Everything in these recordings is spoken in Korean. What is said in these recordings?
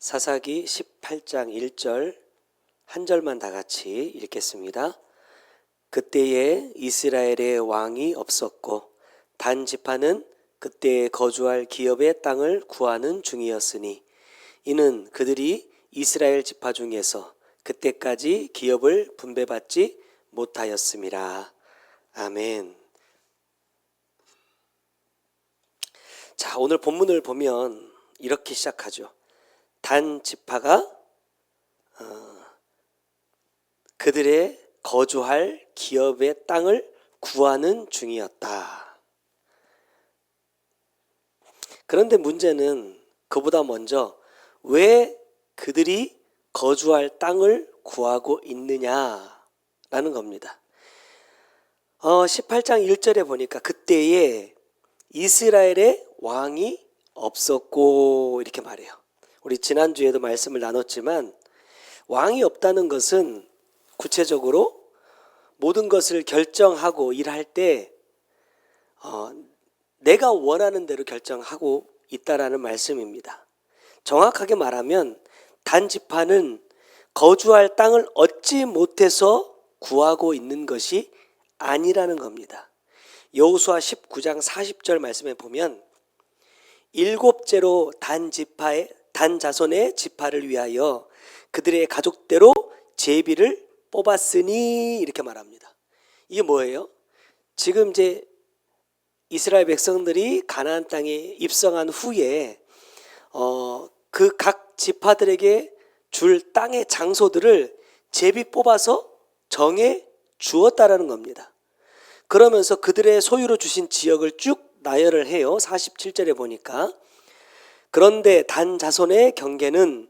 사사기 18장 1절 한 절만 다 같이 읽겠습니다. 그때에 이스라엘의 왕이 없었고 단 지파는 그때에 거주할 기업의 땅을 구하는 중이었으니 이는 그들이 이스라엘 지파 중에서 그때까지 기업을 분배받지 못하였음이라. 아멘. 자, 오늘 본문을 보면 이렇게 시작하죠. 단 지파가 그들의 거주할 기업의 땅을 구하는 중이었다. 그런데 문제는 그보다 먼저 왜 그들이 거주할 땅을 구하고 있느냐라는 겁니다. 18장 1절에 보니까 그때에 이스라엘의 왕이 없었고 이렇게 말해요. 우리 지난주에도 말씀을 나눴지만 왕이 없다는 것은 구체적으로 모든 것을 결정하고 일할 때 내가 원하는 대로 결정하고 있다라는 말씀입니다. 정확하게 말하면 단 지파는 거주할 땅을 얻지 못해서 구하고 있는 것이 아니라는 겁니다. 여호수아 19장 40절 말씀에 보면 일곱째로 단 자손의 지파를 위하여 그들의 가족대로 제비를 뽑았으니 이렇게 말합니다. 이게 뭐예요? 지금 이제 이스라엘 백성들이 가나안 땅에 입성한 후에 그 각 지파들에게 줄 땅의 장소들을 제비 뽑아서 정해 주었다라는 겁니다. 그러면서 그들의 소유로 주신 지역을 쭉 나열을 해요. 47절에 보니까 그런데 단 자손의 경계는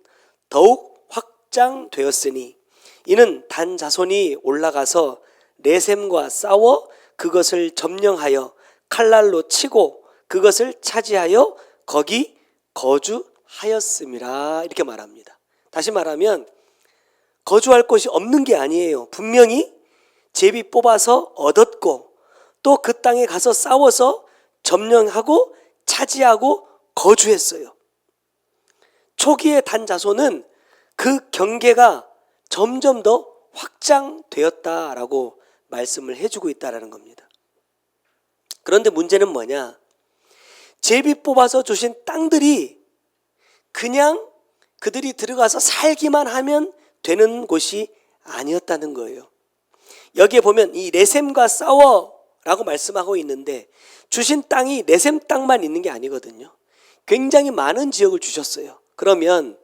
더욱 확장되었으니 이는 단 자손이 올라가서 레셈과 싸워 그것을 점령하여 칼날로 치고 그것을 차지하여 거기 거주하였음이라 이렇게 말합니다. 다시 말하면 거주할 곳이 없는 게 아니에요. 분명히 제비 뽑아서 얻었고 또 그 땅에 가서 싸워서 점령하고 차지하고 거주했어요. 초기의 단 자손은 그 경계가 점점 더 확장되었다라고 말씀을 해주고 있다는 겁니다. 그런데 문제는 뭐냐? 제비 뽑아서 주신 땅들이 그냥 그들이 들어가서 살기만 하면 되는 곳이 아니었다는 거예요. 여기에 보면 이 레셈과 싸워라고 말씀하고 있는데 주신 땅이 레셈 땅만 있는 게 아니거든요. 굉장히 많은 지역을 주셨어요. 그러면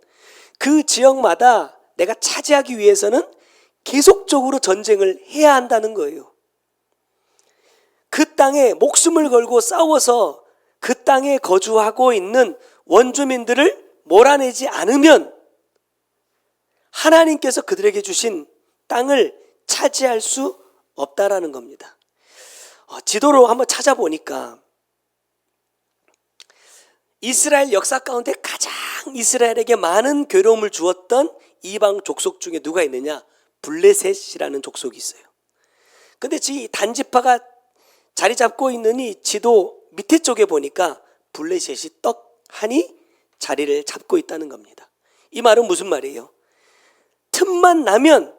그 지역마다 내가 차지하기 위해서는 계속적으로 전쟁을 해야 한다는 거예요. 그 땅에 목숨을 걸고 싸워서 그 땅에 거주하고 있는 원주민들을 몰아내지 않으면 하나님께서 그들에게 주신 땅을 차지할 수 없다라는 겁니다. 지도로 한번 찾아보니까 이스라엘 역사 가운데 가장 이스라엘에게 많은 괴로움을 주었던 이방 족속 중에 누가 있느냐? 블레셋이라는 족속이 있어요. 근데 이 단지파가 자리 잡고 있는 이 지도 밑에 쪽에 보니까 블레셋이 떡하니 자리를 잡고 있다는 겁니다. 이 말은 무슨 말이에요? 틈만 나면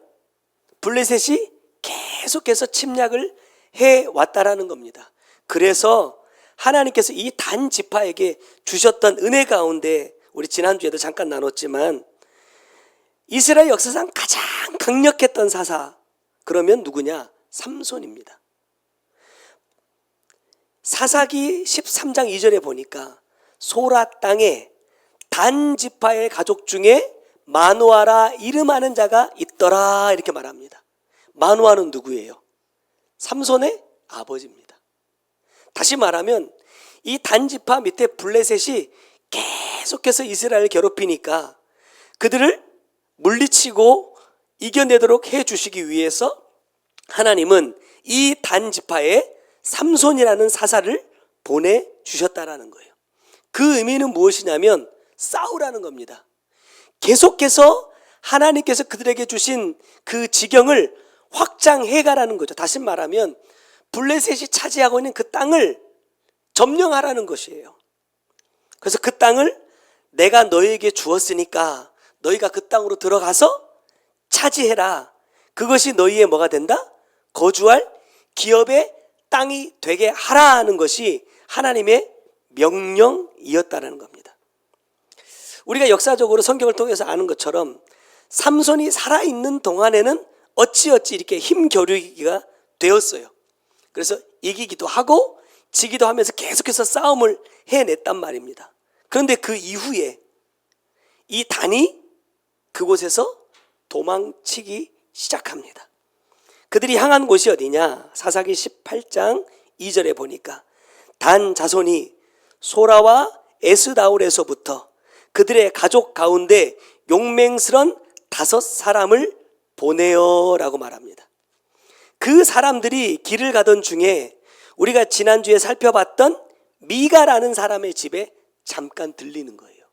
블레셋이 계속해서 침략을 해왔다라는 겁니다. 그래서 하나님께서 이 단 지파에게 주셨던 은혜 가운데 우리 지난주에도 잠깐 나눴지만 이스라엘 역사상 가장 강력했던 사사 그러면 누구냐? 삼손입니다. 사사기 13장 2절에 보니까 소라 땅에 단 지파의 가족 중에 마누아라 이름하는 자가 있더라 이렇게 말합니다. 마누아는 누구예요? 삼손의 아버지입니다. 다시 말하면 이 단지파 밑에 블레셋이 계속해서 이스라엘을 괴롭히니까 그들을 물리치고 이겨내도록 해주시기 위해서 하나님은 이 단지파에 삼손이라는 사사를 보내주셨다라는 거예요. 그 의미는 무엇이냐면 싸우라는 겁니다. 계속해서 하나님께서 그들에게 주신 그 지경을 확장해가라는 거죠. 다시 말하면 블레셋이 차지하고 있는 그 땅을 점령하라는 것이에요. 그래서 그 땅을 내가 너희에게 주었으니까 너희가 그 땅으로 들어가서 차지해라. 그것이 너희의 뭐가 된다? 거주할 기업의 땅이 되게 하라는 것이 하나님의 명령이었다는 겁니다. 우리가 역사적으로 성경을 통해서 아는 것처럼 삼손이 살아있는 동안에는 어찌어찌 이렇게 힘겨루기가 되었어요. 그래서 이기기도 하고 지기도 하면서 계속해서 싸움을 해냈단 말입니다. 그런데 그 이후에 이 단이 그곳에서 도망치기 시작합니다. 그들이 향한 곳이 어디냐? 사사기 18장 2절에 보니까 단 자손이 소라와 에스다올에서부터 그들의 가족 가운데 용맹스런 5사람을 보내어라고 말합니다. 그 사람들이 길을 가던 중에 우리가 지난주에 살펴봤던 미가라는 사람의 집에 잠깐 들리는 거예요.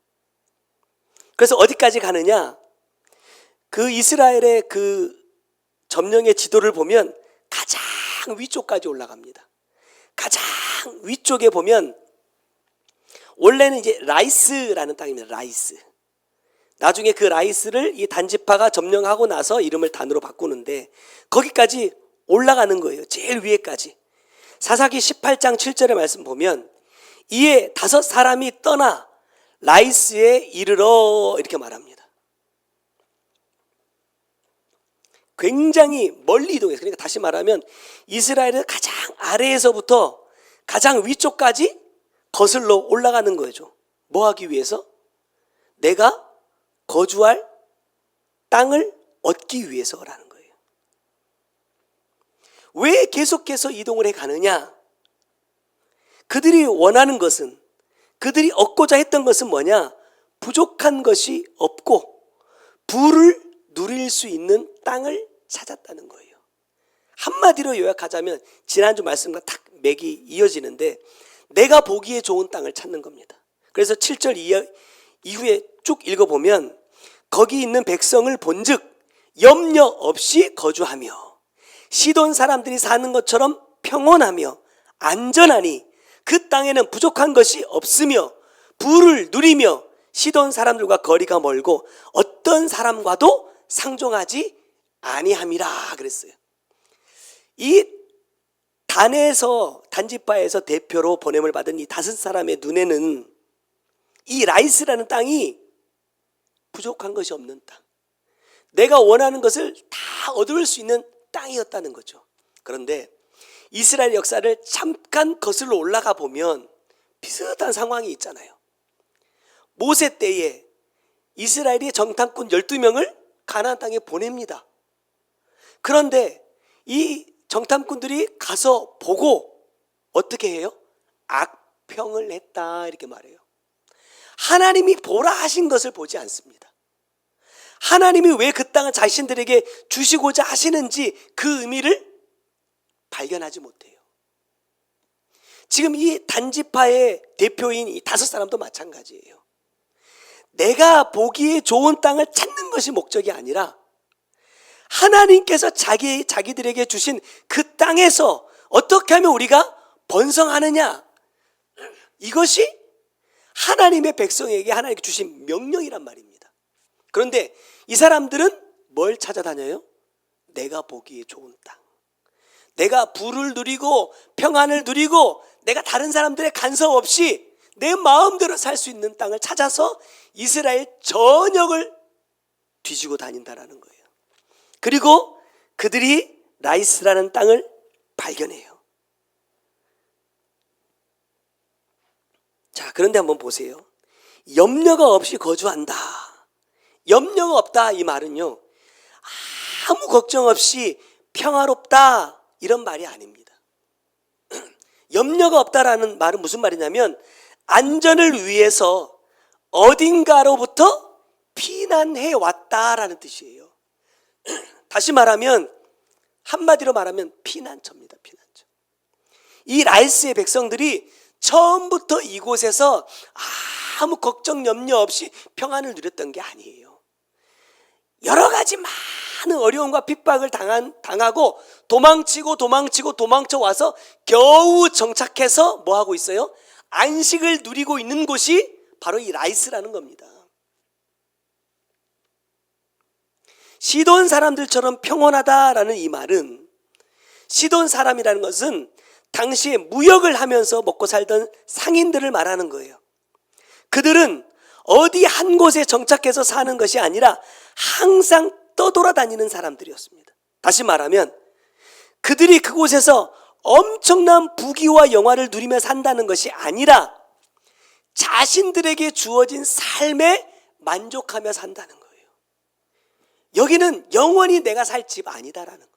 그래서 어디까지 가느냐? 그 이스라엘의 그 점령의 지도를 보면 가장 위쪽까지 올라갑니다. 가장 위쪽에 보면 원래는 이제 라이스라는 땅입니다. 라이스. 나중에 그 라이스를 이 단지파가 점령하고 나서 이름을 단으로 바꾸는데 거기까지 올라가는 거예요. 제일 위에까지. 사사기 18장 7절의 말씀 보면 이에 5사람이 떠나 라이스에 이르러 이렇게 말합니다. 굉장히 멀리 이동해서, 그러니까 다시 말하면 이스라엘의 가장 아래에서부터 가장 위쪽까지 거슬러 올라가는 거죠. 뭐 하기 위해서? 내가 거주할 땅을 얻기 위해서라는 거예요. 왜 계속해서 이동을 해 가느냐? 그들이 원하는 것은, 그들이 얻고자 했던 것은 뭐냐? 부족한 것이 없고 부를 누릴 수 있는 땅을 찾았다는 거예요. 한마디로 요약하자면 지난주 말씀과 딱 맥이 이어지는데 내가 보기에 좋은 땅을 찾는 겁니다. 그래서 7절 이후에 쭉 읽어보면 거기 있는 백성을 본즉 염려 없이 거주하며 시돈 사람들이 사는 것처럼 평온하며 안전하니 그 땅에는 부족한 것이 없으며 부를 누리며 시돈 사람들과 거리가 멀고 어떤 사람과도 상종하지 아니함이라 그랬어요. 이 단지파에서 대표로 보냄을 받은 이 5사람의 눈에는 이 라이스라는 땅이 부족한 것이 없는 땅, 내가 원하는 것을 다 얻을 수 있는 땅이었다는 거죠. 그런데 이스라엘 역사를 잠깐 거슬러 올라가 보면 비슷한 상황이 있잖아요. 모세 때에 이스라엘이 정탐꾼 12명을 가나안 땅에 보냅니다. 그런데 이 정탐꾼들이 가서 보고 어떻게 해요? 악평을 했다 이렇게 말해요. 하나님이 보라 하신 것을 보지 않습니다. 하나님이 왜 그 땅을 자신들에게 주시고자 하시는지 그 의미를 발견하지 못해요. 지금 이 단지파의 대표인 이 5사람도 마찬가지예요. 내가 보기에 좋은 땅을 찾는 것이 목적이 아니라 하나님께서 자기들에게 주신 그 땅에서 어떻게 하면 우리가 번성하느냐, 이것이 하나님의 백성에게 하나님께 주신 명령이란 말입니다. 그런데 이 사람들은 뭘 찾아다녀요? 내가 보기에 좋은 땅, 내가 부를 누리고 평안을 누리고 내가 다른 사람들의 간섭 없이 내 마음대로 살 수 있는 땅을 찾아서 이스라엘 전역을 뒤지고 다닌다라는 거예요. 그리고 그들이 라이스라는 땅을 발견해요. 자, 그런데 한번 보세요. 염려가 없이 거주한다. 염려가 없다 이 말은요, 아무 걱정 없이 평화롭다 이런 말이 아닙니다. 염려가 없다라는 말은 무슨 말이냐면 안전을 위해서 어딘가로부터 피난해 왔다라는 뜻이에요. 다시 말하면, 한마디로 말하면 피난처입니다. 피난처. 이 라이스의 백성들이 처음부터 이곳에서 아무 걱정 염려 없이 평안을 누렸던 게 아니에요. 여러 가지 많은 어려움과 핍박을 당하고 도망쳐 와서 겨우 정착해서 뭐 하고 있어요? 안식을 누리고 있는 곳이 바로 이 라이스라는 겁니다. 시돈 사람들처럼 평온하다라는 이 말은, 시돈 사람이라는 것은 당시에 무역을 하면서 먹고 살던 상인들을 말하는 거예요. 그들은 어디 한 곳에 정착해서 사는 것이 아니라 항상 떠돌아다니는 사람들이었습니다. 다시 말하면 그들이 그곳에서 엄청난 부귀와 영화를 누리며 산다는 것이 아니라 자신들에게 주어진 삶에 만족하며 산다는 거예요. 여기는 영원히 내가 살 집 아니다라는 거예요.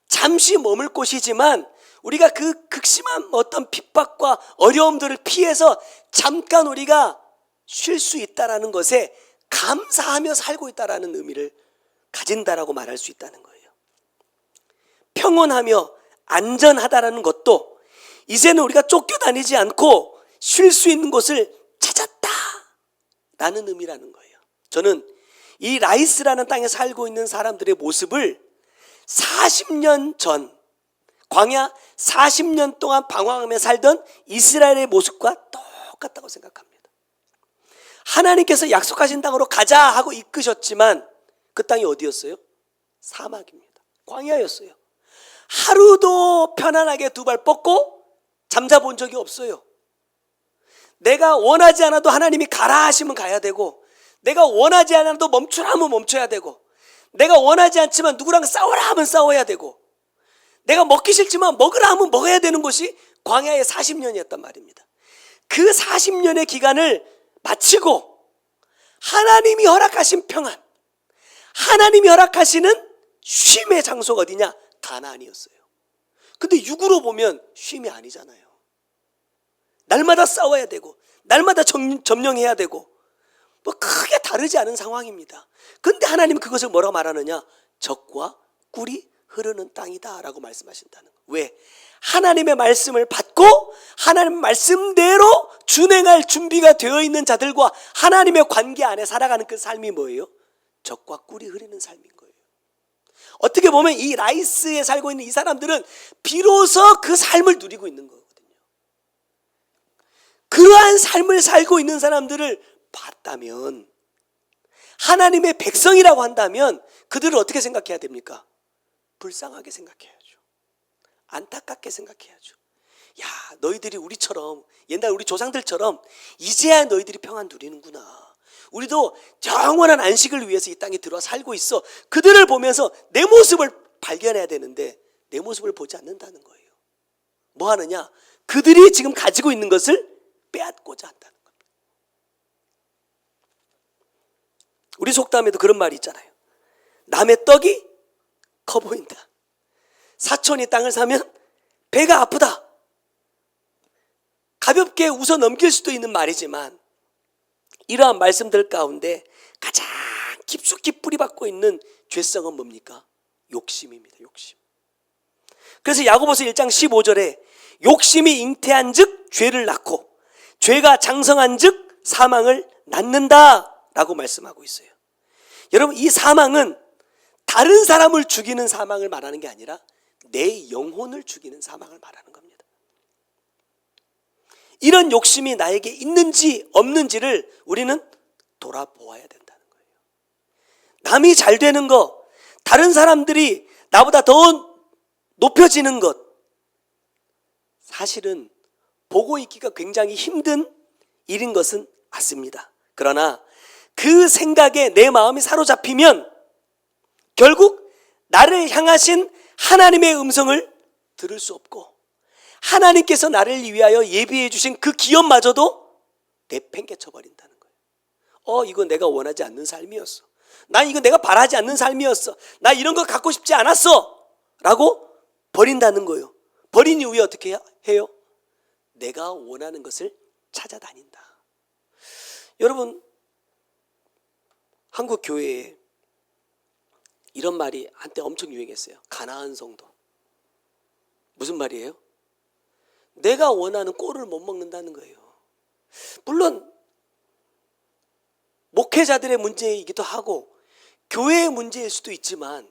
잠시 머물 곳이지만 우리가 그 극심한 어떤 핍박과 어려움들을 피해서 잠깐 우리가 쉴 수 있다라는 것에 감사하며 살고 있다라는 의미를 가진다라고 말할 수 있다는 거예요. 평온하며 안전하다라는 것도 이제는 우리가 쫓겨다니지 않고 쉴 수 있는 곳을 찾았다라는 의미라는 거예요. 저는 이 라이스라는 땅에 살고 있는 사람들의 모습을 40년 전 광야 40년 동안 방황하며 살던 이스라엘의 모습과 똑같다고 생각합니다. 하나님께서 약속하신 땅으로 가자 하고 이끄셨지만 그 땅이 어디였어요? 사막입니다. 광야였어요. 하루도 편안하게 두 발 뻗고 잠자본 적이 없어요. 내가 원하지 않아도 하나님이 가라 하시면 가야 되고, 내가 원하지 않아도 멈추라 하면 멈춰야 되고, 내가 원하지 않지만 누구랑 싸워라 하면 싸워야 되고, 내가 먹기 싫지만 먹으라 하면 먹어야 되는 것이 광야의 40년이었단 말입니다. 그 40년의 기간을 마치고 하나님이 허락하신 평안, 하나님이 허락하시는 쉼의 장소가 어디냐? 가나안이었어요. 근데 육으로 보면 쉼이 아니잖아요. 날마다 싸워야 되고 날마다 점령해야 되고 뭐 크게 다르지 않은 상황입니다. 근데 하나님은 그것을 뭐라고 말하느냐? 적과 꿀이 흐르는 땅이다 라고 말씀하신다는 거예요. 왜? 하나님의 말씀을 받고 하나님의 말씀대로 준행할 준비가 되어 있는 자들과 하나님의 관계 안에 살아가는 그 삶이 뭐예요? 적과 꿀이 흐르는 삶인 거예요. 어떻게 보면 이 라이스에 살고 있는 이 사람들은 비로소 그 삶을 누리고 있는 거거든요. 그러한 삶을 살고 있는 사람들을 봤다면, 하나님의 백성이라고 한다면 그들을 어떻게 생각해야 됩니까? 불쌍하게 생각해야죠. 안타깝게 생각해야죠. 야, 너희들이 우리처럼, 옛날 우리 조상들처럼 이제야 너희들이 평안 누리는구나. 우리도 영원한 안식을 위해서 이 땅에 들어와 살고 있어. 그들을 보면서 내 모습을 발견해야 되는데 내 모습을 보지 않는다는 거예요. 뭐 하느냐? 그들이 지금 가지고 있는 것을 빼앗고자 한다는 겁니다. 우리 속담에도 그런 말이 있잖아요. 남의 떡이 커 보인다. 사촌이 땅을 사면 배가 아프다. 가볍게 웃어 넘길 수도 있는 말이지만 이러한 말씀들 가운데 가장 깊숙이 뿌리박고 있는 죄성은 뭡니까? 욕심입니다. 욕심. 그래서 야고보서 1장 15절에 욕심이 잉태한 즉 죄를 낳고 죄가 장성한 즉 사망을 낳는다 라고 말씀하고 있어요. 여러분, 이 사망은 다른 사람을 죽이는 사망을 말하는 게 아니라 내 영혼을 죽이는 사망을 말하는 겁니다. 이런 욕심이 나에게 있는지 없는지를 우리는 돌아보아야 된다는 거예요. 남이 잘 되는 것, 다른 사람들이 나보다 더 높여지는 것, 사실은 보고 있기가 굉장히 힘든 일인 것은 맞습니다. 그러나 그 생각에 내 마음이 사로잡히면 결국 나를 향하신 하나님의 음성을 들을 수 없고 하나님께서 나를 위하여 예비해 주신 그 기업마저도 내팽개쳐 버린다는 거예요. 이거 내가 원하지 않는 삶이었어. 난 이거 내가 바라지 않는 삶이었어. 나 이런 거 갖고 싶지 않았어 라고 버린다는 거예요. 버린 이후에 어떻게 해요? 내가 원하는 것을 찾아다닌다. 여러분, 한국 교회에 이런 말이 한때 엄청 유행했어요. 가나안 성도. 무슨 말이에요? 내가 원하는 꼴을 못 먹는다는 거예요. 물론 목회자들의 문제이기도 하고 교회의 문제일 수도 있지만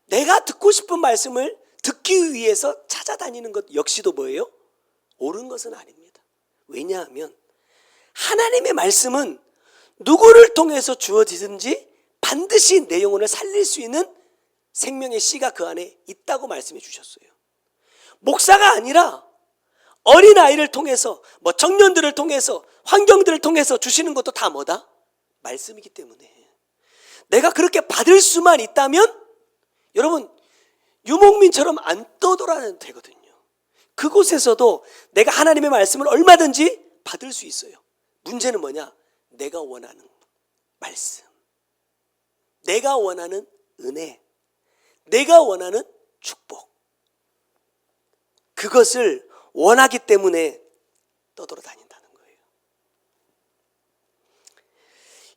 내가 듣고 싶은 말씀을 듣기 위해서 찾아다니는 것 역시도 뭐예요? 옳은 것은 아닙니다. 왜냐하면 하나님의 말씀은 누구를 통해서 주어지든지 반드시 내 영혼을 살릴 수 있는 생명의 씨가 그 안에 있다고 말씀해 주셨어요. 목사가 아니라 어린아이를 통해서, 청년들을 통해서, 환경들을 통해서 주시는 것도 다 뭐다? 말씀이기 때문에 내가 그렇게 받을 수만 있다면 여러분 유목민처럼 안 떠돌아도 되거든요. 그곳에서도 내가 하나님의 말씀을 얼마든지 받을 수 있어요. 문제는 뭐냐? 내가 원하는 말씀, 내가 원하는 은혜, 내가 원하는 축복, 그것을 원하기 때문에 떠돌아다닌다는 거예요.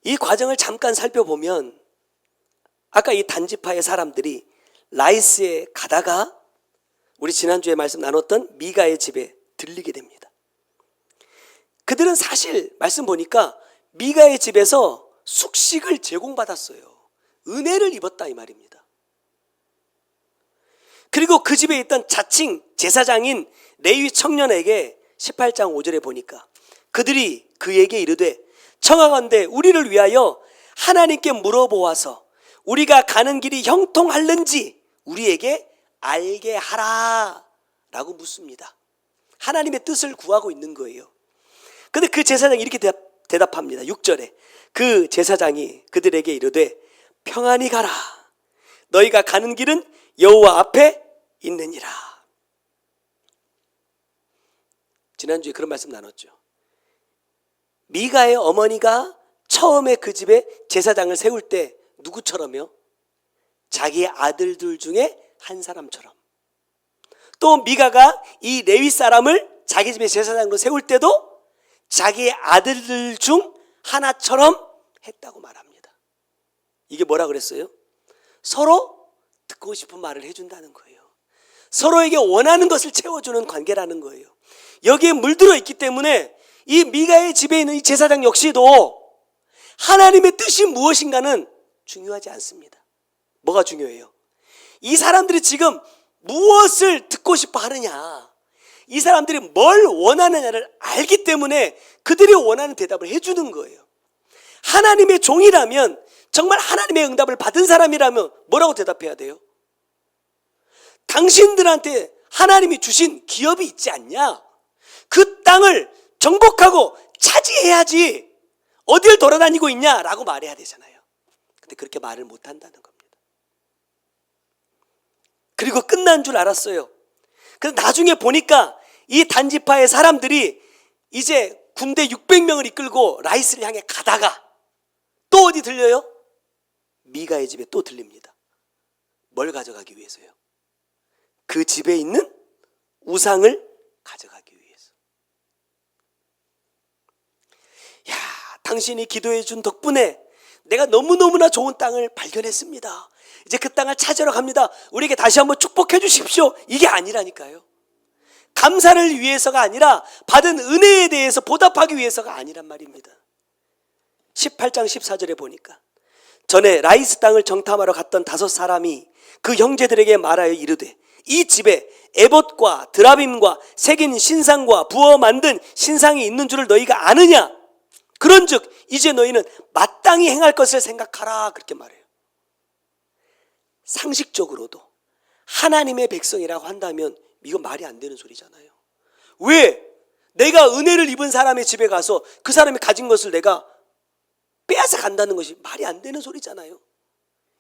이 과정을 잠깐 살펴보면 아까 이 단지파의 사람들이 라이스에 가다가 우리 지난주에 말씀 나눴던 미가의 집에 들리게 됩니다. 그들은 사실 말씀 보니까 미가의 집에서 숙식을 제공받았어요. 은혜를 입었다 이 말입니다. 그리고 그 집에 있던 자칭 제사장인 레위 청년에게 18장 5절에 보니까 그들이 그에게 이르되 청하건대 우리를 위하여 하나님께 물어보아서 우리가 가는 길이 형통할는지 우리에게 알게 하라 라고 묻습니다. 하나님의 뜻을 구하고 있는 거예요. 근데 그 제사장이 이렇게 대답합니다. 6절에 그 제사장이 그들에게 이르되 평안히 가라. 너희가 가는 길은 여호와 앞에 있느니라. 지난주에 그런 말씀 나눴죠. 미가의 어머니가 처음에 그 집에 제사장을 세울 때 누구처럼요? 자기의 아들들 중에 한 사람처럼. 또 미가가 이 레위 사람을 자기 집에 제사장으로 세울 때도 자기의 아들들 중 하나처럼 했다고 말합니다. 이게 뭐라 그랬어요? 서로 듣고 싶은 말을 해준다는 거예요. 서로에게 원하는 것을 채워주는 관계라는 거예요. 여기에 물들어 있기 때문에 이 미가의 집에 있는 이 제사장 역시도 하나님의 뜻이 무엇인가는 중요하지 않습니다. 뭐가 중요해요? 이 사람들이 지금 무엇을 듣고 싶어 하느냐, 이 사람들이 뭘 원하느냐를 알기 때문에 그들이 원하는 대답을 해주는 거예요. 하나님의 종이라면, 정말 하나님의 응답을 받은 사람이라면 뭐라고 대답해야 돼요? 당신들한테 하나님이 주신 기업이 있지 않냐? 그 땅을 정복하고 차지해야지 어딜 돌아다니고 있냐라고 말해야 되잖아요. 근데 그렇게 말을 못한다는 겁니다. 그리고 끝난 줄 알았어요. 그래서 나중에 보니까 이 단지파의 사람들이 이제 군대 600명을 이끌고 라이스를 향해 가다가 또 어디 들려요? 미가의 집에 또 들립니다. 뭘 가져가기 위해서요? 그 집에 있는 우상을 가져가기 위해서. 야, 당신이 기도해 준 덕분에 내가 너무너무나 좋은 땅을 발견했습니다. 이제 그 땅을 찾으러 갑니다. 우리에게 다시 한번 축복해 주십시오. 이게 아니라니까요. 감사를 위해서가 아니라 받은 은혜에 대해서 보답하기 위해서가 아니란 말입니다. 18장 14절에 보니까 전에 라이스 땅을 정탐하러 갔던 5 사람이 그 형제들에게 말하여 이르되 이 집에 에봇과 드라빔과 새긴 신상과 부어 만든 신상이 있는 줄을 너희가 아느냐? 그런즉 이제 너희는 마땅히 행할 것을 생각하라. 그렇게 말해요. 상식적으로도 하나님의 백성이라고 한다면 이건 말이 안 되는 소리잖아요. 왜? 내가 은혜를 입은 사람의 집에 가서 그 사람이 가진 것을 내가 빼앗아 간다는 것이 말이 안 되는 소리잖아요.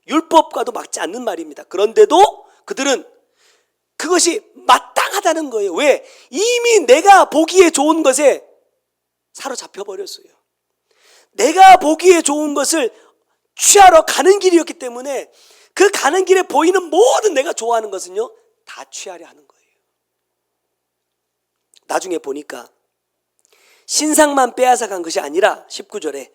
율법과도 맞지 않는 말입니다. 그런데도 그들은 그것이 마땅하다는 거예요. 왜? 이미 내가 보기에 좋은 것에 사로잡혀 버렸어요. 내가 보기에 좋은 것을 취하러 가는 길이었기 때문에 그 가는 길에 보이는 모든 내가 좋아하는 것은요 다 취하려 하는 거예요. 나중에 보니까 신상만 빼앗아 간 것이 아니라 19절에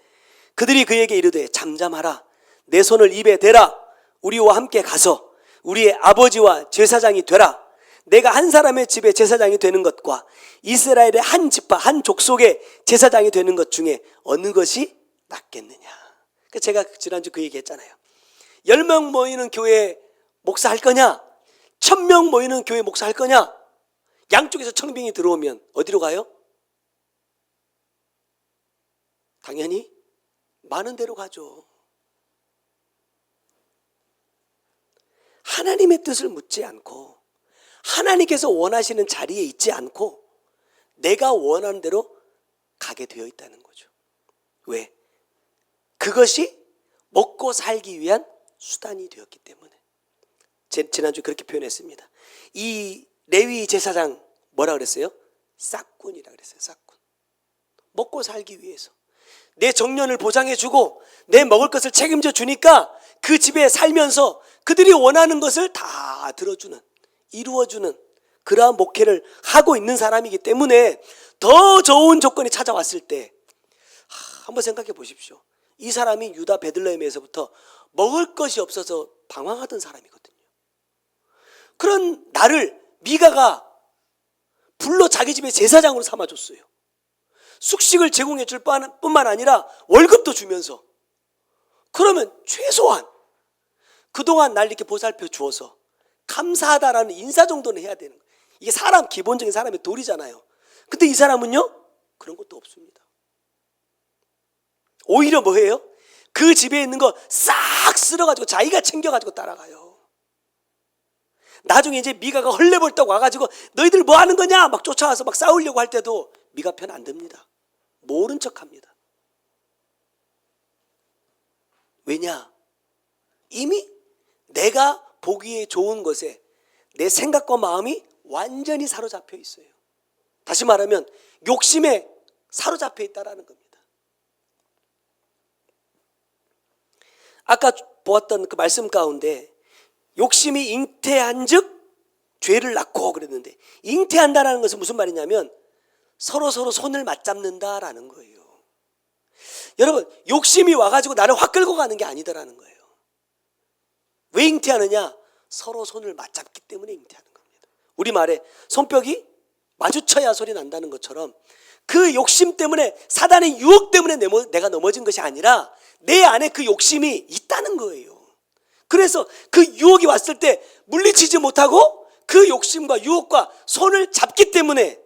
그들이 그에게 이르되 잠잠하라. 내 손을 입에 대라. 우리와 함께 가서 우리의 아버지와 제사장이 되라. 내가 한 사람의 집에 제사장이 되는 것과 이스라엘의 한 지파 한 족속의 제사장이 되는 것 중에 어느 것이 낫겠느냐. 제가 지난주 그 얘기 했잖아요. 10명 모이는 교회 목사할 거냐? 1000명 모이는 교회 목사할 거냐? 양쪽에서 청빙이 들어오면 어디로 가요? 당연히 많은 대로 가죠. 하나님의 뜻을 묻지 않고 하나님께서 원하시는 자리에 있지 않고 내가 원하는 대로 가게 되어 있다는 거죠. 왜? 그것이 먹고 살기 위한 수단이 되었기 때문에. 지난주에 그렇게 표현했습니다. 이 레위 제사장 뭐라 그랬어요? 싹군이라 그랬어요. 싹군. 먹고 살기 위해서 내 정년을 보장해주고 내 먹을 것을 책임져 주니까 그 집에 살면서 그들이 원하는 것을 다 들어주는, 이루어주는 그러한 목회를 하고 있는 사람이기 때문에 더 좋은 조건이 찾아왔을 때 한번 생각해 보십시오. 이 사람이 유다 베들레헴에서부터 먹을 것이 없어서 방황하던 사람이거든요. 그런 나를 미가가 불러 자기 집에 제사장으로 삼아줬어요. 숙식을 제공해 줄 뿐만 아니라 월급도 주면서. 그러면 최소한 그동안 날 이렇게 보살펴 주어서 감사하다라는 인사 정도는 해야 되는 거예요. 이게 사람, 기본적인 사람의 도리잖아요. 근데 이 사람은요, 그런 것도 없습니다. 오히려 뭐예요? 그 집에 있는 거 싹 쓸어가지고 자기가 챙겨가지고 따라가요. 나중에 이제 미가가 헐레벌떡 와가지고 너희들 뭐 하는 거냐 막 쫓아와서 막 싸우려고 할 때도 미가 편 안 듭니다. 모른 척합니다. 왜냐? 이미 내가 보기에 좋은 것에 내 생각과 마음이 완전히 사로잡혀 있어요. 다시 말하면 욕심에 사로잡혀 있다라는 겁니다. 아까 보았던 그 말씀 가운데 욕심이 잉태한즉 죄를 낳고 그랬는데, 잉태한다라는 것은 무슨 말이냐면 서로 손을 맞잡는다라는 거예요. 여러분, 욕심이 와가지고 나를 확 끌고 가는 게 아니다라는 거예요. 왜 잉태하느냐? 서로 손을 맞잡기 때문에 잉태하는 겁니다. 우리말에 손뼉이 마주쳐야 소리 난다는 것처럼 그 욕심 때문에, 사단의 유혹 때문에 내가 넘어진 것이 아니라 내 안에 그 욕심이 있다는 거예요. 그래서 그 유혹이 왔을 때 물리치지 못하고 그 욕심과 유혹과 손을 잡기 때문에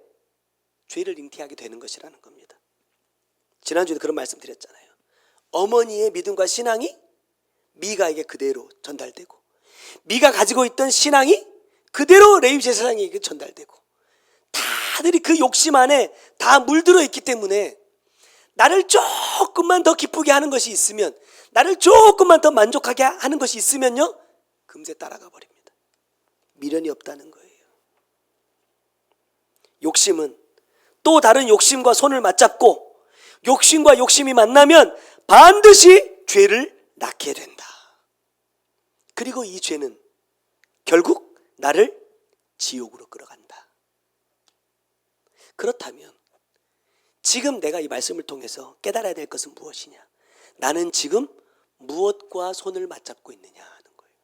죄를 잉태하게 되는 것이라는 겁니다. 지난주에도 그런 말씀 드렸잖아요. 어머니의 믿음과 신앙이 미가에게 그대로 전달되고, 미가 가지고 있던 신앙이 그대로 레위 제사장에게 전달되고, 다들이 그 욕심 안에 다 물들어 있기 때문에 나를 조금만 더 기쁘게 하는 것이 있으면, 나를 조금만 더 만족하게 하는 것이 있으면요, 금세 따라가 버립니다. 미련이 없다는 거예요. 욕심은 또 다른 욕심과 손을 맞잡고 욕심과 욕심이 만나면 반드시 죄를 낳게 된다. 그리고 이 죄는 결국 나를 지옥으로 끌어간다. 그렇다면 지금 내가 이 말씀을 통해서 깨달아야 될 것은 무엇이냐? 나는 지금 무엇과 손을 맞잡고 있느냐 하는 거예요.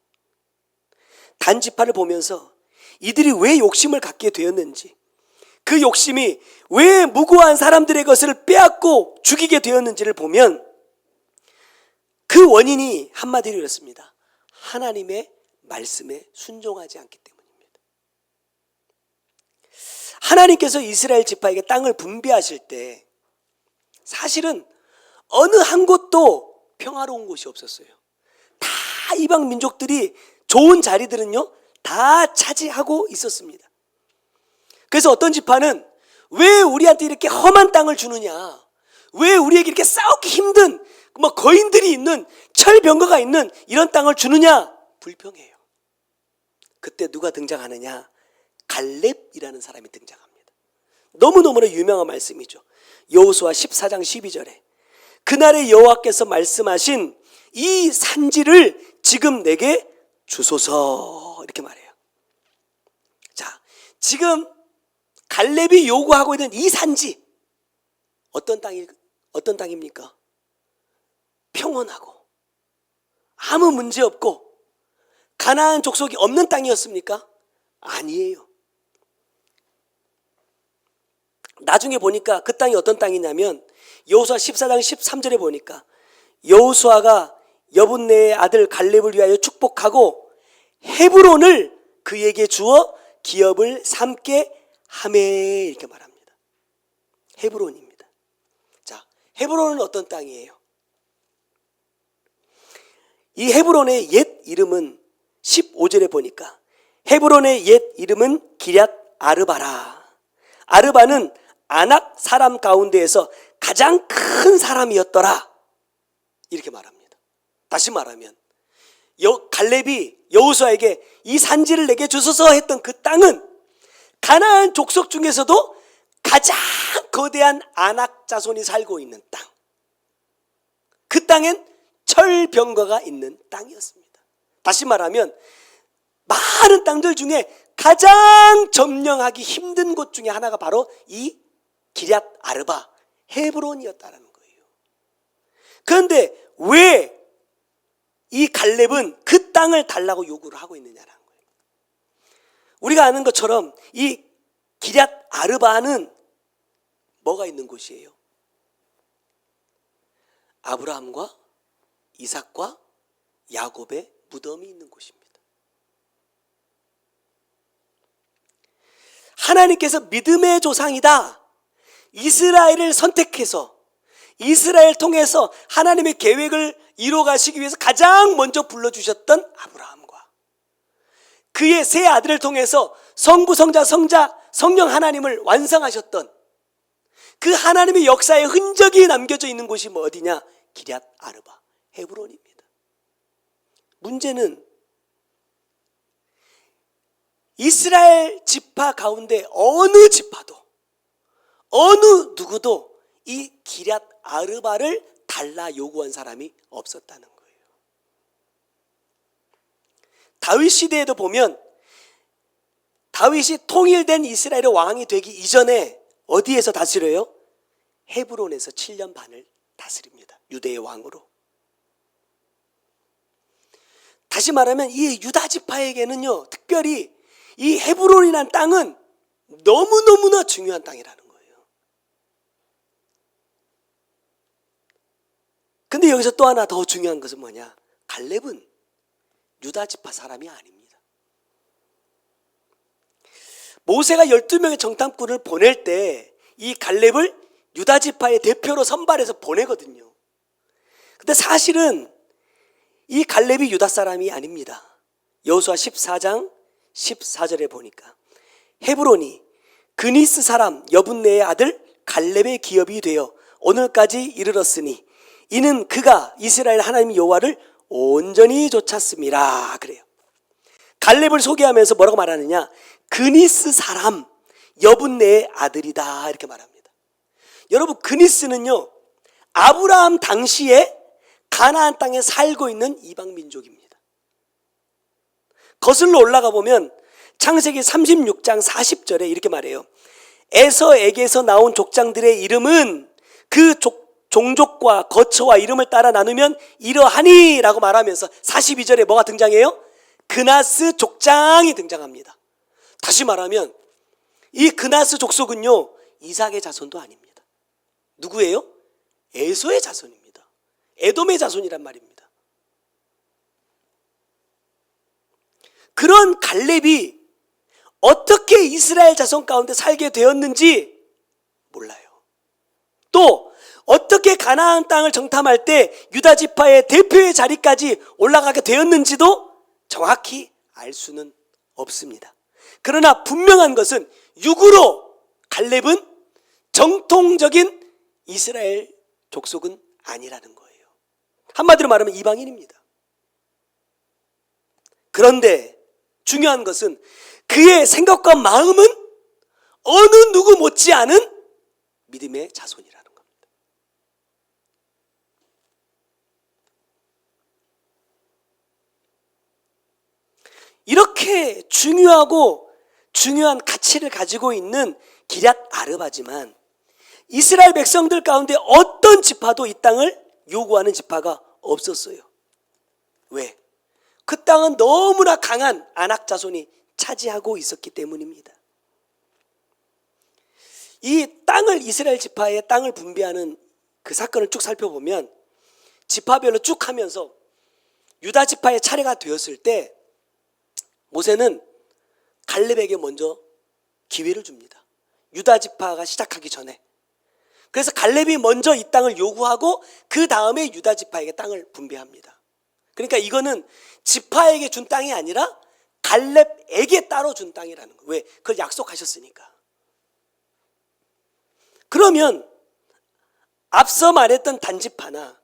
단지파를 보면서 이들이 왜 욕심을 갖게 되었는지, 그 욕심이 왜 무고한 사람들의 것을 빼앗고 죽이게 되었는지를 보면 그 원인이 한마디로 이렇습니다. 하나님의 말씀에 순종하지 않기 때문입니다. 하나님께서 이스라엘 지파에게 땅을 분배하실 때 사실은 어느 한 곳도 평화로운 곳이 없었어요. 다 이방 민족들이 좋은 자리들은요 다 차지하고 있었습니다. 그래서 어떤 지파는 왜 우리한테 이렇게 험한 땅을 주느냐, 왜 우리에게 이렇게 싸우기 힘든 거인들이 있는, 철병거가 있는 이런 땅을 주느냐, 불평해요. 그때 누가 등장하느냐? 갈렙이라는 사람이 등장합니다. 너무너무나 유명한 말씀이죠. 여호수아 14장 12절에 그날의 여호와께서 말씀하신 이 산지를 지금 내게 주소서, 이렇게 말해요. 자, 지금 갈렙이 요구하고 있는 이 산지, 어떤 땅입니까? 평온하고 아무 문제 없고 가나안 족속이 없는 땅이었습니까? 아니에요. 나중에 보니까 그 땅이 어떤 땅이냐면 여호수아 14장 13절에 보니까 여호수아가 여분네의 아들 갈렙을 위하여 축복하고 헤브론을 그에게 주어 기업을 삼게 하매, 이렇게 말합니다. 헤브론입니다. 자, 헤브론은 어떤 땅이에요? 이 헤브론의 옛 이름은 15절에 보니까 헤브론의 옛 이름은 기럇 아르바라. 아르바는 아낙 사람 가운데에서 가장 큰 사람이었더라. 이렇게 말합니다. 다시 말하면 갈렙이 여호수아에게 이 산지를 내게 주소서 했던 그 땅은 가나안 족속 중에서도 가장 거대한 아낙 자손이 살고 있는 땅. 그 땅엔 철병거가 있는 땅이었습니다. 다시 말하면 많은 땅들 중에 가장 점령하기 힘든 곳 중에 하나가 바로 이 기럇 아르바 헤브론이었다는 거예요. 그런데 왜 이 갈렙은 그 땅을 달라고 요구를 하고 있느냐라는 거예요. 우리가 아는 것처럼 이 기럇 아르바는 뭐가 있는 곳이에요? 아브라함과 이삭과 야곱의 무덤이 있는 곳입니다. 하나님께서 믿음의 조상이다, 이스라엘을 선택해서 이스라엘 통해서 하나님의 계획을 이루어가시기 위해서 가장 먼저 불러주셨던 아브라함과 그의 세 아들을 통해서 성부, 성자, 성령 하나님을 완성하셨던 그 하나님의 역사의 흔적이 남겨져 있는 곳이 뭐 어디냐? 기럇 아르바 헤브론입니다. 문제는 이스라엘 지파 가운데 어느 지파도 어느 누구도 이 기럇 아르바를 달라 요구한 사람이 없었다는 거예요. 다윗 시대에도 보면 다윗이 통일된 이스라엘의 왕이 되기 이전에 어디에서 다스려요? 헤브론에서 7년 반을 다스립니다. 유대의 왕으로. 다시 말하면 이 유다 지파에게는요, 특별히 이 헤브론이라는 땅은 너무너무나 중요한 땅이라는 거예요. 근데 여기서 또 하나 더 중요한 것은 뭐냐? 갈렙은 유다 지파 사람이 아닙니다. 모세가 12명의 정탐꾼을 보낼 때 이 갈렙을 유다 지파의 대표로 선발해서 보내거든요. 근데 사실은 이 갈렙이 유다 사람이 아닙니다. 여호수아 14장 14절에 보니까 헤브론이 그니스 사람 여분네의 아들 갈렙의 기업이 되어 오늘까지 이르렀으니 이는 그가 이스라엘 하나님 여호와를 온전히 좇았음이라. 그래요. 갈렙을 소개하면서 뭐라고 말하느냐? 그니스 사람 여분네의 아들이다, 이렇게 말합니다. 여러분, 그니스는요 아브라함 당시에 가나안 땅에 살고 있는 이방 민족입니다. 거슬러 올라가 보면 창세기 36장 40절에 이렇게 말해요. 에서에게서 나온 족장들의 이름은 그 종족과 거처와 이름을 따라 나누면 이러하니 라고 말하면서 42절에 뭐가 등장해요? 그나스 족장이 등장합니다. 다시 말하면 이 그나스 족속은요 이삭의 자손도 아닙니다. 누구예요? 에서의 자손입니다. 에돔의 자손이란 말입니다. 그런 갈렙이 어떻게 이스라엘 자손 가운데 살게 되었는지 몰라요. 또 어떻게 가나안 땅을 정탐할 때 유다 지파의 대표의 자리까지 올라가게 되었는지도 정확히 알 수는 없습니다. 그러나 분명한 것은 육으로 갈렙은 정통적인 이스라엘 족속은 아니라는 거예요. 한마디로 말하면 이방인입니다. 그런데 중요한 것은 그의 생각과 마음은 어느 누구 못지않은 믿음의 자손이라는 겁니다. 이렇게 중요한 가치를 가지고 있는 기럇 아르바지만 이스라엘 백성들 가운데 어떤 지파도 이 땅을 요구하는 지파가 없었어요. 왜? 그 땅은 너무나 강한 아낙 자손이 차지하고 있었기 때문입니다. 이 땅을, 이스라엘 지파의 땅을 분배하는 그 사건을 쭉 살펴보면 지파별로 쭉 하면서 유다 지파의 차례가 되었을 때 모세는 갈렙에게 먼저 기회를 줍니다. 유다 지파가 시작하기 전에. 그래서 갈렙이 먼저 이 땅을 요구하고 그 다음에 유다 지파에게 땅을 분배합니다. 그러니까 이거는 지파에게 준 땅이 아니라 갈렙에게 따로 준 땅이라는 거예요. 왜? 그걸 약속하셨으니까. 그러면 앞서 말했던 단지파나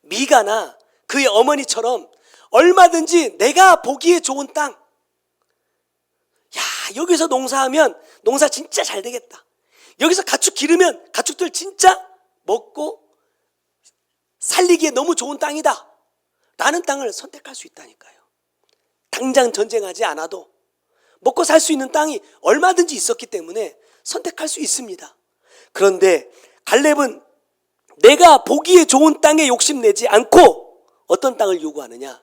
미가나 그의 어머니처럼 얼마든지 내가 보기에 좋은 땅, 야, 여기서 농사하면 농사 진짜 잘 되겠다. 여기서 가축 기르면 가축들 진짜 먹고 살리기에 너무 좋은 땅이다 라는 땅을 선택할 수 있다니까요. 당장 전쟁하지 않아도 먹고 살 수 있는 땅이 얼마든지 있었기 때문에 선택할 수 있습니다. 그런데 갈렙은 내가 보기에 좋은 땅에 욕심내지 않고 어떤 땅을 요구하느냐?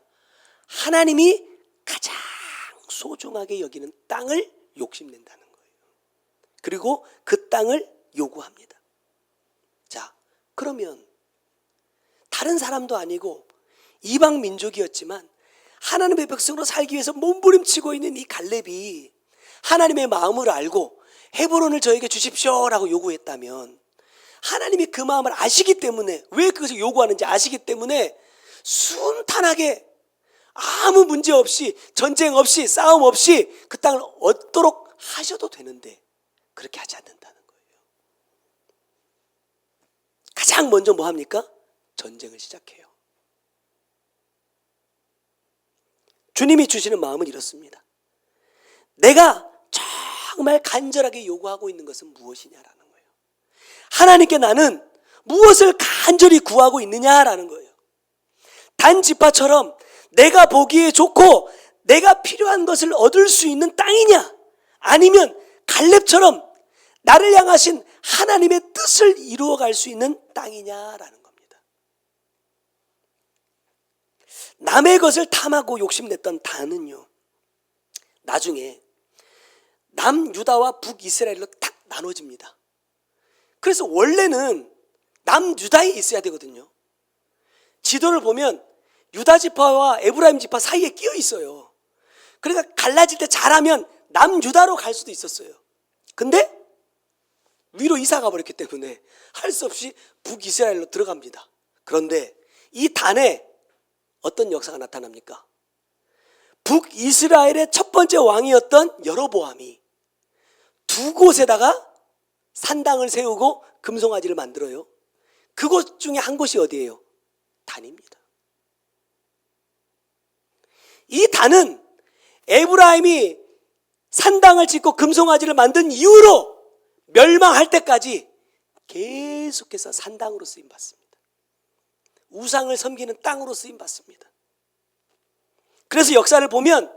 하나님이 가장 소중하게 여기는 땅을 욕심낸다는 거예요. 그리고 그 땅을 요구합니다. 자, 그러면 다른 사람도 아니고 이방 민족이었지만 하나님의 백성으로 살기 위해서 몸부림치고 있는 이 갈렙이 하나님의 마음을 알고 헤브론을 저에게 주십시오라고 요구했다면 하나님이 그 마음을 아시기 때문에, 왜 그것을 요구하는지 아시기 때문에 순탄하게 아무 문제 없이, 전쟁 없이, 싸움 없이 그 땅을 얻도록 하셔도 되는데 그렇게 하지 않는다는 거예요. 가장 먼저 뭐 합니까? 전쟁을 시작해요. 주님이 주시는 마음은 이렇습니다. 내가 정말 간절하게 요구하고 있는 것은 무엇이냐라는 거예요. 하나님께 나는 무엇을 간절히 구하고 있느냐라는 거예요. 단지파처럼 내가 보기에 좋고 내가 필요한 것을 얻을 수 있는 땅이냐, 아니면 갈렙처럼 나를 향하신 하나님의 뜻을 이루어갈 수 있는 땅이냐라는 겁니다. 남의 것을 탐하고 욕심냈던 단은요, 나중에 남유다와 북이스라엘로 딱 나눠집니다. 그래서 원래는 남유다에 있어야 되거든요. 지도를 보면 유다 지파와 에브라임 지파 사이에 끼어 있어요. 그러니까 갈라질 때 잘하면 남유다로 갈 수도 있었어요. 근데 위로 이사 가버렸기 때문에 할 수 없이 북이스라엘로 들어갑니다. 그런데 이 단에 어떤 역사가 나타납니까? 북이스라엘의 첫 번째 왕이었던 여로보암이 두 곳에다가 산당을 세우고 금송아지를 만들어요. 그곳 중에 한 곳이 어디예요? 단입니다. 이 단은 에브라임이 산당을 짓고 금송아지를 만든 이후로 멸망할 때까지 계속해서 산당으로 쓰임받습니다. 우상을 섬기는 땅으로 쓰임받습니다. 그래서 역사를 보면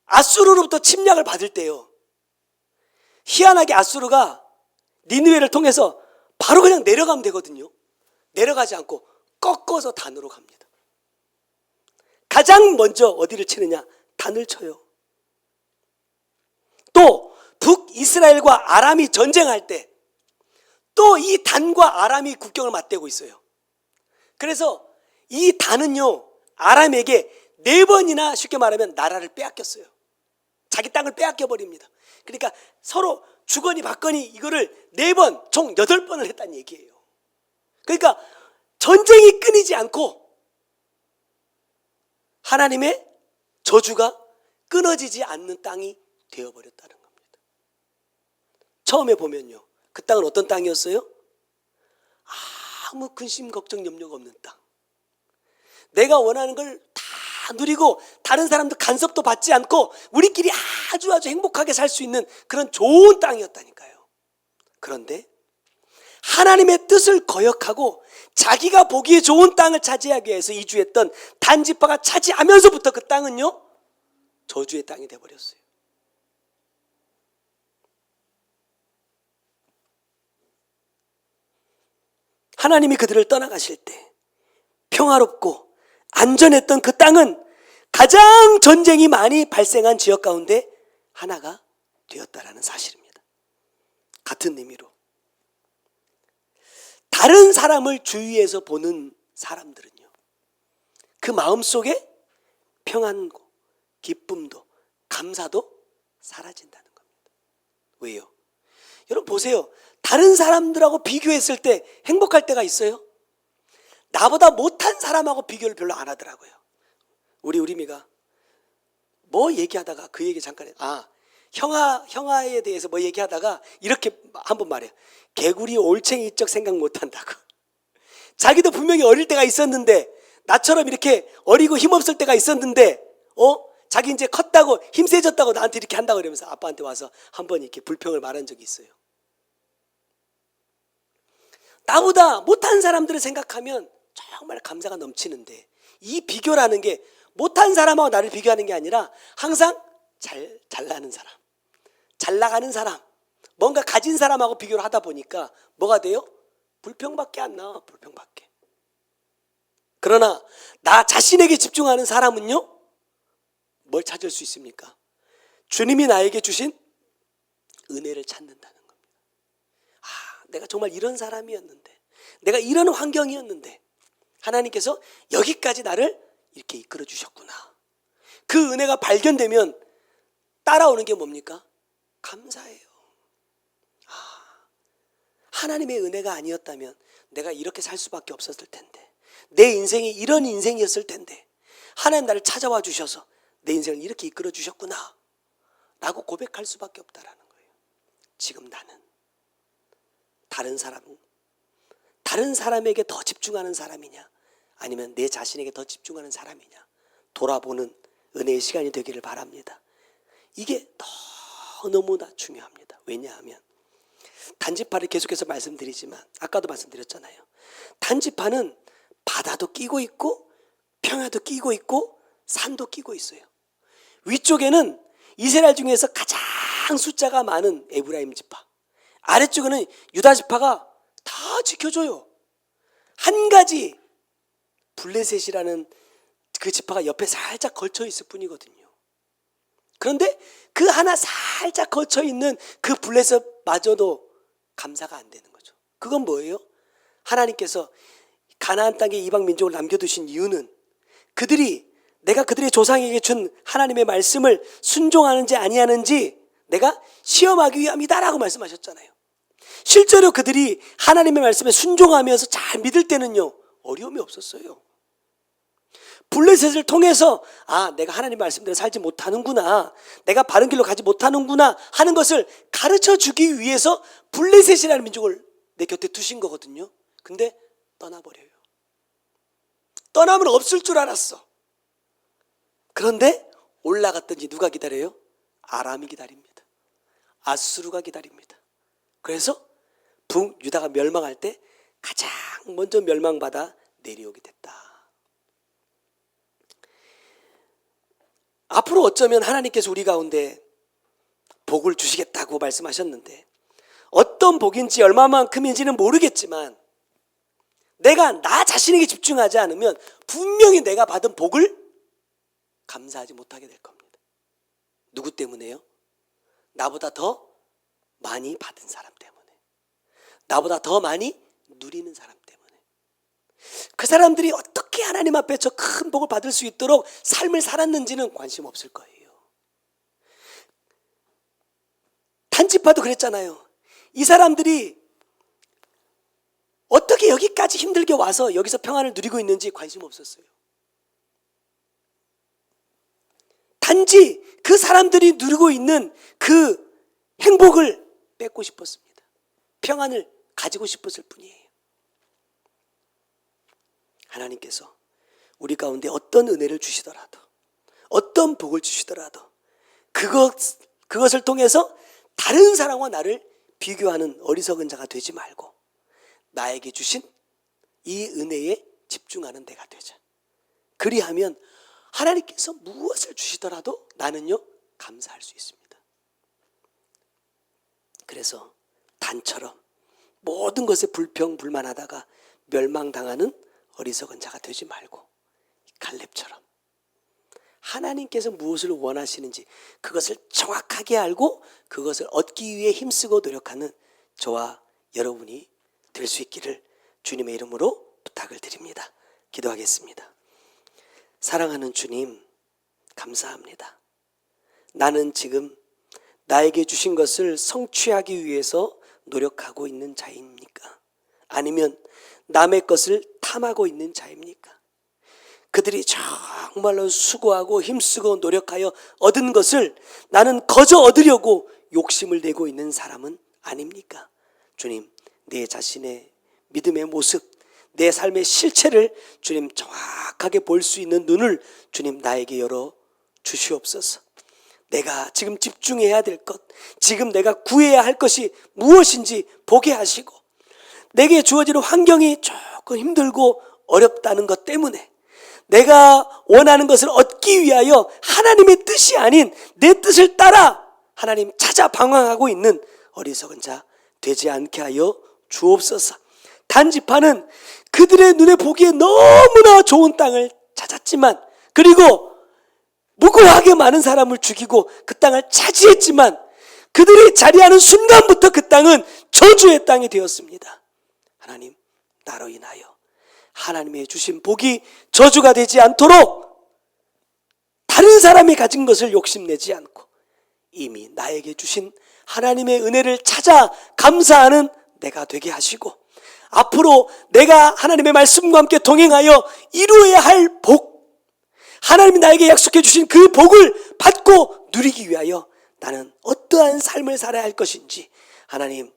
아수르로부터 침략을 받을 때요, 희한하게 아수르가 니느웨를 통해서 바로 그냥 내려가면 되거든요. 내려가지 않고 꺾어서 단으로 갑니다. 가장 먼저 어디를 치느냐? 단을 쳐요. 또 북이스라엘과 아람이 전쟁할 때 또 이 단과 아람이 국경을 맞대고 있어요. 그래서 이 단은요, 아람에게 4번이나 쉽게 말하면 나라를 빼앗겼어요. 자기 땅을 빼앗겨 버립니다. 그러니까 서로 주거니 받거니 이거를 4번, 총 8번을 했다는 얘기예요. 그러니까 전쟁이 끊이지 않고 하나님의 저주가 끊어지지 않는 땅이 되어버렸다는 겁니다. 처음에 보면요, 그 땅은 어떤 땅이었어요? 아무 근심 걱정 염려가 없는 땅. 내가 원하는 걸 다 누리고 다른 사람도 간섭도 받지 않고 우리끼리 아주 행복하게 살 수 있는 그런 좋은 땅이었다니까요. 그런데 하나님의 뜻을 거역하고 자기가 보기에 좋은 땅을 차지하기 위해서 이주했던 단지파가 차지하면서부터 그 땅은요, 저주의 땅이 되어버렸어요. 하나님이 그들을 떠나가실 때 평화롭고 안전했던 그 땅은 가장 전쟁이 많이 발생한 지역 가운데 하나가 되었다라는 사실입니다. 같은 의미로 다른 사람을 주위에서 보는 사람들은요, 그 마음속에 평안고 기쁨도 감사도 사라진다는 겁니다. 왜요? 여러분 보세요. 다른 사람들하고 비교했을 때 행복할 때가 있어요. 나보다 못한 사람하고 비교를 별로 안 하더라고요. 우리 우리미가 뭐 얘기하다가 그 얘기 잠깐 형아에 대해서 뭐 얘기하다가 이렇게 한번 말해요. 개구리 올챙이 적 생각 못한다고. 자기도 분명히 어릴 때가 있었는데, 나처럼 이렇게 어리고 힘없을 때가 있었는데, 자기 이제 컸다고 힘 세졌다고 나한테 이렇게 한다고 그러면서 아빠한테 와서 한번 이렇게 불평을 말한 적이 있어요. 나보다 못한 사람들을 생각하면 정말 감사가 넘치는데, 이 비교라는 게 못한 사람하고 나를 비교하는 게 아니라 항상 잘나는 사람, 잘 나가는 사람, 뭔가 가진 사람하고 비교를 하다 보니까 뭐가 돼요? 불평밖에 안 나와. 불평밖에. 그러나 나 자신에게 집중하는 사람은요, 뭘 찾을 수 있습니까? 주님이 나에게 주신 은혜를 찾는다는 겁니다. 내가 정말 이런 사람이었는데, 내가 이런 환경이었는데 하나님께서 여기까지 나를 이렇게 이끌어 주셨구나. 그 은혜가 발견되면 따라오는 게 뭡니까? 감사해요. 하나님의 은혜가 아니었다면 내가 이렇게 살 수밖에 없었을 텐데, 내 인생이 이런 인생이었을 텐데 하나님 나를 찾아와 주셔서 내 인생을 이렇게 이끌어 주셨구나 라고 고백할 수밖에 없다라는 거예요. 지금 나는 다른 사람에게 더 집중하는 사람이냐, 아니면 내 자신에게 더 집중하는 사람이냐 돌아보는 은혜의 시간이 되기를 바랍니다. 이게 너무나 중요합니다. 왜냐하면 단지파를 계속해서 말씀드리지만 아까도 말씀드렸잖아요. 단지파는 바다도 끼고 있고 평야도 끼고 있고 산도 끼고 있어요. 위쪽에는 이스라엘 중에서 가장 숫자가 많은 에브라임 지파, 아래쪽에는 유다 지파가 다 지켜줘요. 한 가지 블레셋이라는 그 지파가 옆에 살짝 걸쳐 있을 뿐이거든요. 그런데 그 하나 살짝 걸쳐 있는 그 블레셋마저도 감사가 안 되는 거죠. 그건 뭐예요? 하나님께서 가나안 땅에 이방 민족을 남겨두신 이유는 내가 그들의 조상에게 준 하나님의 말씀을 순종하는지 아니하는지 내가 시험하기 위함이다라고 말씀하셨잖아요. 실제로 그들이 하나님의 말씀에 순종하면서 잘 믿을 때는요, 어려움이 없었어요. 블레셋을 통해서 내가 하나님 말씀대로 살지 못하는구나, 내가 바른 길로 가지 못하는구나 하는 것을 가르쳐 주기 위해서 블레셋이라는 민족을 내 곁에 두신 거거든요. 근데 떠나버려요. 떠나면 없을 줄 알았어. 그런데 올라갔더니 누가 기다려요? 아람이 기다립니다. 아수르가 기다립니다. 그래서 북유다가 멸망할 때 가장 먼저 멸망받아 내려오게 됐다. 앞으로 어쩌면 하나님께서 우리 가운데 복을 주시겠다고 말씀하셨는데, 어떤 복인지 얼마만큼인지는 모르겠지만 내가 나 자신에게 집중하지 않으면 분명히 내가 받은 복을 감사하지 못하게 될 겁니다. 누구 때문에요? 나보다 더 많이 받은 사람 때문에, 나보다 더 많이 누리는 사람 때문에. 그 사람들이 어떻게 하나님 앞에 저 큰 복을 받을 수 있도록 삶을 살았는지는 관심 없을 거예요. 단지파도 그랬잖아요. 이 사람들이 어떻게 여기까지 힘들게 와서 여기서 평안을 누리고 있는지 관심 없었어요. 단지 그 사람들이 누리고 있는 그 행복을 뺏고 싶었습니다. 평안을 가지고 싶었을 뿐이에요. 하나님께서 우리 가운데 어떤 은혜를 주시더라도, 어떤 복을 주시더라도 그것을 통해서 다른 사람과 나를 비교하는 어리석은 자가 되지 말고 나에게 주신 이 은혜에 집중하는 내가 되자. 그리하면 하나님께서 무엇을 주시더라도 나는요, 감사할 수 있습니다. 그래서 단처럼 모든 것에 불평불만하다가 멸망당하는 어리석은 자가 되지 말고 갈렙처럼 하나님께서 무엇을 원하시는지 그것을 정확하게 알고 그것을 얻기 위해 힘쓰고 노력하는 저와 여러분이 될 수 있기를 주님의 이름으로 부탁을 드립니다. 기도하겠습니다. 사랑하는 주님, 감사합니다. 나는 지금 나에게 주신 것을 성취하기 위해서 노력하고 있는 자입니까? 아니면 남의 것을 탐하고 있는 자입니까? 그들이 정말로 수고하고 힘쓰고 노력하여 얻은 것을 나는 거저 얻으려고 욕심을 내고 있는 사람은 아닙니까? 주님, 내 자신의 믿음의 모습, 내 삶의 실체를 주님 정확하게 볼 수 있는 눈을 주님 나에게 열어 주시옵소서. 내가 지금 집중해야 될 것, 지금 내가 구해야 할 것이 무엇인지 보게 하시고, 내게 주어지는 환경이 조금 힘들고 어렵다는 것 때문에 내가 원하는 것을 얻기 위하여 하나님의 뜻이 아닌 내 뜻을 따라 하나님 찾아 방황하고 있는 어리석은 자 되지 않게 하여 주옵소서. 단지파는 그들의 눈에 보기에 너무나 좋은 땅을 찾았지만, 그리고 무고하게 많은 사람을 죽이고 그 땅을 차지했지만, 그들이 자리하는 순간부터 그 땅은 저주의 땅이 되었습니다. 하나님, 나로 인하여 하나님의 주신 복이 저주가 되지 않도록 다른 사람이 가진 것을 욕심내지 않고 이미 나에게 주신 하나님의 은혜를 찾아 감사하는 내가 되게 하시고, 앞으로 내가 하나님의 말씀과 함께 동행하여 이루어야 할 복, 하나님이 나에게 약속해 주신 그 복을 받고 누리기 위하여 나는 어떠한 삶을 살아야 할 것인지 하나님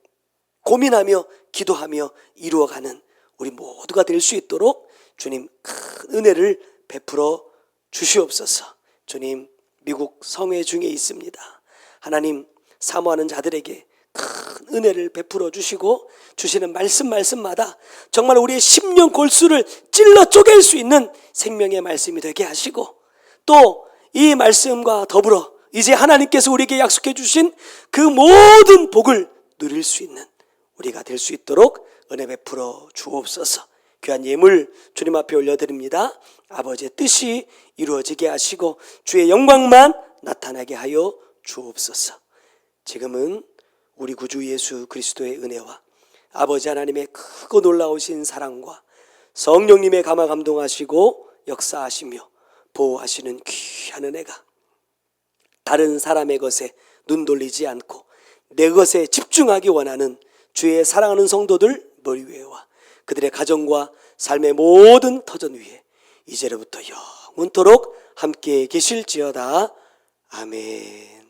고민하며 기도하며 이루어가는 우리 모두가 될 수 있도록 주님 큰 은혜를 베풀어 주시옵소서. 주님, 미국 성회 중에 있습니다. 하나님, 사모하는 자들에게 큰 은혜를 베풀어 주시고, 주시는 말씀마다 정말 우리의 심령 골수를 찔러 쪼갤 수 있는 생명의 말씀이 되게 하시고, 또 이 말씀과 더불어 이제 하나님께서 우리에게 약속해 주신 그 모든 복을 누릴 수 있는 우리가 될 수 있도록 은혜 베풀어 주옵소서. 귀한 예물 주님 앞에 올려드립니다. 아버지의 뜻이 이루어지게 하시고 주의 영광만 나타나게 하여 주옵소서. 지금은 우리 구주 예수 그리스도의 은혜와 아버지 하나님의 크고 놀라우신 사랑과 성령님의 감화 감동하시고 역사하시며 보호하시는 귀한 은혜가 다른 사람의 것에 눈 돌리지 않고 내 것에 집중하기 원하는 주의 사랑하는 성도들 머리 위에와 그들의 가정과 삶의 모든 터전 위에 이제로부터 영원토록 함께 계실지어다. 아멘.